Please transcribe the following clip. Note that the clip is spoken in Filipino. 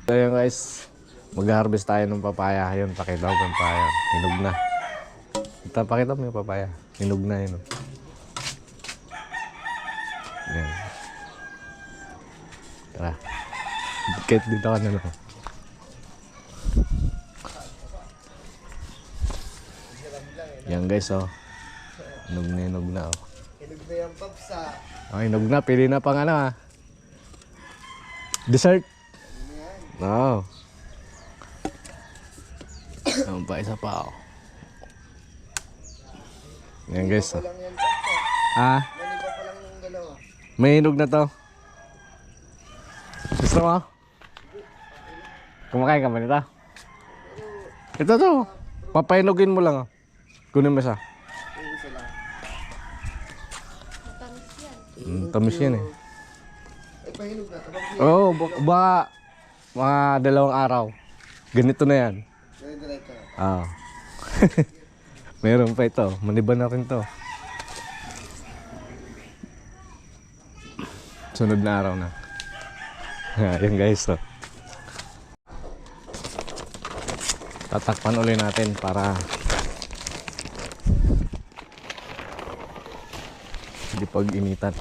So yun guys, mag-harvest tayo ng papaya. Yun, pakita ko papaya. Hinog na. Pakita mo yung papaya. Hinog na yun. Yan. Tara. Kahit dito ka na lang. Yan guys, oh. Hinog na, oh. Hinog na yung papsa. Oh, hinog na. Pili na pang ano, ah. Dessert. Oo. Ang pa isa pa, oh. Yan guys, oh. Lang yan papsa. Ah, Maniba pa lang yung dalawa. may hinog na to. Gusto mo? Kumakain ka ba nito? Ito to. Papahinugin mo lang, oh. Kunin mo isa. Yung isa lang. Tamis yan eh. Ay, pahinog na. Tabak niya. Oo, baka mga 2 araw. Ganito na yan. Dire-diretso. Ah. Meron pa ito. Maniba na rin to. Sunod na araw na. Ayan guys, oh. Tatakpan ulit natin para hindi pag-initan.